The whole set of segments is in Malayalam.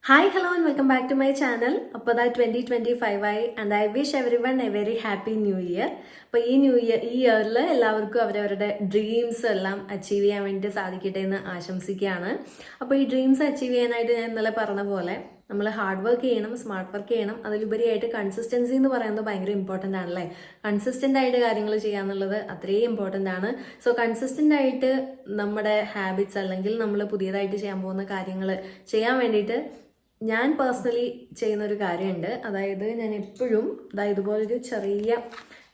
Hi, hello and welcome back to my channel. അപ്പോൾ that 2025 ആയി and I wish everyone a very happy new year. അപ്പോൾ ഈ ഇയറിൽ എല്ലാവർക്കും അവരവരുടെ ഡ്രീംസ് എല്ലാം അച്ചീവ് ചെയ്യാൻ വേണ്ടി സാധിക്കട്ടെ എന്ന് ആശംസിക്കുകയാണ്. അപ്പോൾ ഈ ഡ്രീംസ് അച്ചീവ് ചെയ്യാനായിട്ട് ഞാൻ ഇന്നലെ പറഞ്ഞ പോലെ നമ്മൾ ഹാർഡ് വർക്ക് ചെയ്യണം, സ്മാർട്ട് വർക്ക് ചെയ്യണം. അതിലുപരിയായിട്ട് കൺസിസ്റ്റൻസി എന്ന് പറയുന്നത് ഭയങ്കര ഇമ്പോർട്ടൻ്റ് ആണല്ലേ. കൺസിസ്റ്റൻ്റ് ആയിട്ട് കാര്യങ്ങൾ ചെയ്യാന്നുള്ളത് അത്രയും ഇമ്പോർട്ടൻ്റ് ആണ്. സോ കൺസിസ്റ്റൻ്റ് ആയിട്ട് നമ്മുടെ ഹാബിറ്റ്സ് അല്ലെങ്കിൽ നമ്മൾ പുതിയതായിട്ട് ചെയ്യാൻ പോകുന്ന കാര്യങ്ങൾ ചെയ്യാൻ വേണ്ടിയിട്ട് ഞാൻ പേഴ്സണലി ചെയ്യുന്ന ഒരു കാര്യമുണ്ട്. അതായത് ഞാൻ എപ്പോഴും ഇതുപോലൊരു ചെറിയ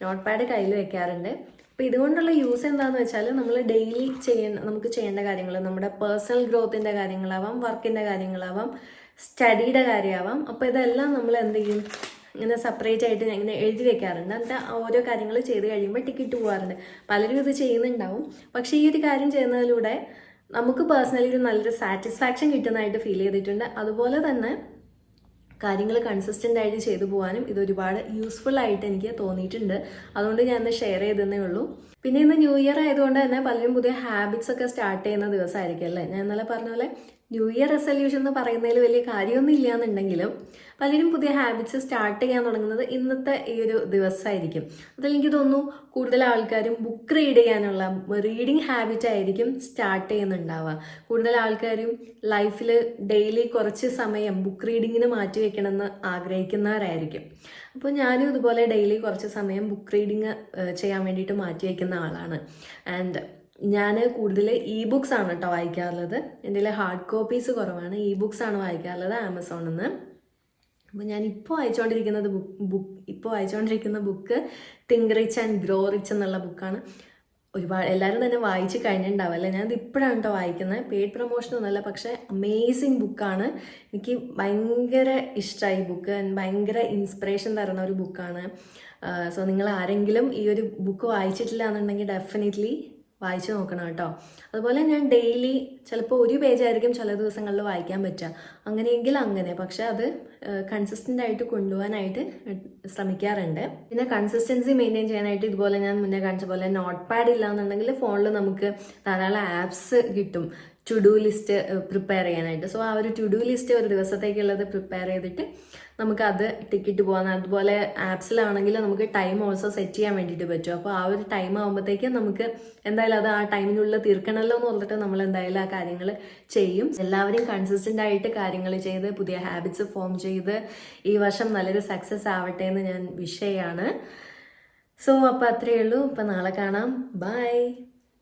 നോട്ട് പാഡ് കയ്യിൽ വെക്കാറുണ്ട്. അപ്പോൾ ഇതുകൊണ്ടുള്ള യൂസ് എന്താണെന്ന് വെച്ചാൽ നമ്മൾ ഡെയിലി നമുക്ക് ചെയ്യേണ്ട കാര്യങ്ങൾ, നമ്മുടെ പേഴ്സണൽ ഗ്രോത്തിൻ്റെ കാര്യങ്ങളാവാം, വർക്കിൻ്റെ കാര്യങ്ങളാവാം, സ്റ്റഡിയുടെ കാര്യമാവാം. അപ്പോൾ ഇതെല്ലാം നമ്മൾ എന്ത് ചെയ്യും, ഇങ്ങനെ സെപ്പറേറ്റ് ആയിട്ട് ഞാൻ ഇങ്ങനെ എഴുതി വെക്കാറുണ്ട്. എന്നിട്ട് ഓരോ കാര്യങ്ങൾ ചെയ്ത് കഴിയുമ്പോൾ ടിക്കിട്ട് പോകാറുണ്ട്. പലരും ഇത് ചെയ്യുന്നുണ്ടാവും. പക്ഷേ ഈ ഒരു കാര്യം ചെയ്യുന്നതിലൂടെ നമുക്ക് പേഴ്സണലി ഒരു നല്ലൊരു സാറ്റിസ്ഫാക്ഷൻ കിട്ടുന്നതായിട്ട് ഫീൽ ചെയ്തിട്ടുണ്ട്. അതുപോലെ തന്നെ കാര്യങ്ങൾ കൺസിസ്റ്റൻ്റ് ആയിട്ട് ചെയ്തു പോകാനും ഇത് ഒരുപാട് യൂസ്ഫുൾ ആയിട്ട് എനിക്ക് തോന്നിയിട്ടുണ്ട്. അതുകൊണ്ട് ഞാൻ ഇന്ന് ഷെയർ ചെയ്തതേ ഉള്ളൂ. പിന്നെ ഇന്ന് ന്യൂ ഇയർ ആയതുകൊണ്ട് തന്നെ പലരും പുതിയ ഹാബിറ്റ്സ് ഒക്കെ സ്റ്റാർട്ട് ചെയ്യുന്ന ദിവസമായിരിക്കും അല്ലേ. ഞാൻ ഇന്നലെ പറഞ്ഞ പോലെ ന്യൂ ഇയർ റെസൊല്യൂഷൻ എന്ന് പറയുന്നതിൽ വലിയ കാര്യമൊന്നും ഇല്ല എന്നുണ്ടെങ്കിലും പലരും പുതിയ ഹാബിറ്റ്സ് സ്റ്റാർട്ട് ചെയ്യാൻ തുടങ്ങുന്നത് ഇന്നത്തെ ഈ ഒരു ദിവസമായിരിക്കും. അതിൽ എനിക്ക് തോന്നുന്നു കൂടുതൽ ആൾക്കാരും ബുക്ക് റീഡ് ചെയ്യാനുള്ള റീഡിങ് ഹാബിറ്റ് ആയിരിക്കും സ്റ്റാർട്ട് ചെയ്യുന്നുണ്ടാവുക. കൂടുതൽ ആൾക്കാരും ലൈഫിൽ ഡെയിലി കുറച്ച് സമയം ബുക്ക് റീഡിങ്ങിന് മാറ്റി വെക്കണമെന്ന് ആഗ്രഹിക്കുന്നവരായിരിക്കും. അപ്പോൾ ഞാനും ഇതുപോലെ ഡെയിലി കുറച്ച് സമയം ബുക്ക് റീഡിങ് ചെയ്യാൻ വേണ്ടിയിട്ട് മാറ്റി വയ്ക്കുന്ന ആളാണ്. ആൻഡ് ഞാൻ കൂടുതൽ ഇ ബുക്സ് ആണ് കേട്ടോ വായിക്കാറുള്ളത്. എൻ്റെ ഹാർഡ് കോപ്പീസ് കുറവാണ്, ഇ ബുക്സ് ആണ് വായിക്കാറുള്ളത് ആമസോണിൽ നിന്ന്. അപ്പോൾ ഞാൻ ഇപ്പോൾ വായിച്ചുകൊണ്ടിരിക്കുന്ന book think rich and grow rich എന്നുള്ള ബുക്കാണ്. ഒരുപാട് എല്ലാവരും തന്നെ വായിച്ച് കഴിഞ്ഞിട്ടുണ്ടാവും അല്ലേ. ഞാനത് ഇപ്പോഴാണ് കേട്ടോ വായിക്കുന്നത്. പെയ്ഡ് പ്രൊമോഷനൊന്നുമല്ല, പക്ഷേ അമേസിങ് ബുക്കാണ്. എനിക്ക് ഭയങ്കര ഇഷ്ടമായി ബുക്ക്. ഭയങ്കര ഇൻസ്പിറേഷൻ തരുന്ന ഒരു ബുക്കാണ്. സോ നിങ്ങൾ ആരെങ്കിലും ഈ ഒരു ബുക്ക് വായിച്ചിട്ടില്ല എന്നുണ്ടെങ്കിൽ ഡെഫിനറ്റ്ലി വായിച്ചു നോക്കണം കേട്ടോ. അതുപോലെ ഞാൻ ഡെയിലി ചിലപ്പോൾ ഒരു പേജായിരിക്കും ചില ദിവസങ്ങളിൽ വായിക്കാൻ പറ്റുക. അങ്ങനെയെങ്കിൽ അങ്ങനെ, പക്ഷെ അത് കൺസിസ്റ്റൻ്റ് ആയിട്ട് കൊണ്ടുപോകാനായിട്ട് ശ്രമിക്കാറുണ്ട്. പിന്നെ കൺസിസ്റ്റൻസി മെയിൻറ്റെയിൻ ചെയ്യാനായിട്ട് ഇതുപോലെ ഞാൻ മുന്നേ കാണിച്ച പോലെ നോട്ട് പാഡ് ഇല്ല എന്നുണ്ടെങ്കിൽ ഫോണിൽ നമുക്ക് ധാരാളം ആപ്സ് കിട്ടും ടു ഡു ലിസ്റ്റ് പ്രിപ്പയർ ചെയ്യാനായിട്ട്. സോ ആ ഒരു ടു ഡു ലിസ്റ്റ് ഒരു ദിവസത്തേക്കുള്ളത് പ്രിപ്പയർ ചെയ്തിട്ട് നമുക്കത് ടിക്കിറ്റ് പോകാൻ. അതുപോലെ ആപ്സിലാണെങ്കിൽ നമുക്ക് ടൈം ഓൾസോ സെറ്റ് ചെയ്യാൻ വേണ്ടിയിട്ട് പറ്റും. അപ്പോൾ ആ ഒരു ടൈം ആകുമ്പോഴത്തേക്കും നമുക്ക് എന്തായാലും അത് ആ ടൈമിനുള്ളിൽ തീർക്കണമല്ലോ എന്ന് പറഞ്ഞിട്ട് നമ്മൾ എന്തായാലും ആ കാര്യങ്ങൾ ചെയ്യും. എല്ലാവരും കൺസിസ്റ്റൻ്റ് ആയിട്ട് കാര്യങ്ങൾ ചെയ്ത് പുതിയ ഹാബിറ്റ്സ് ഫോം ചെയ്ത് ഈ വർഷം നല്ലൊരു സക്സസ് ആവട്ടെ എന്ന് ഞാൻ വിഷ് ചെയ്യാണ്. സോ അപ്പോൾ അത്രയേ ഉള്ളൂ. അപ്പോൾ നാളെ കാണാം. ബൈ.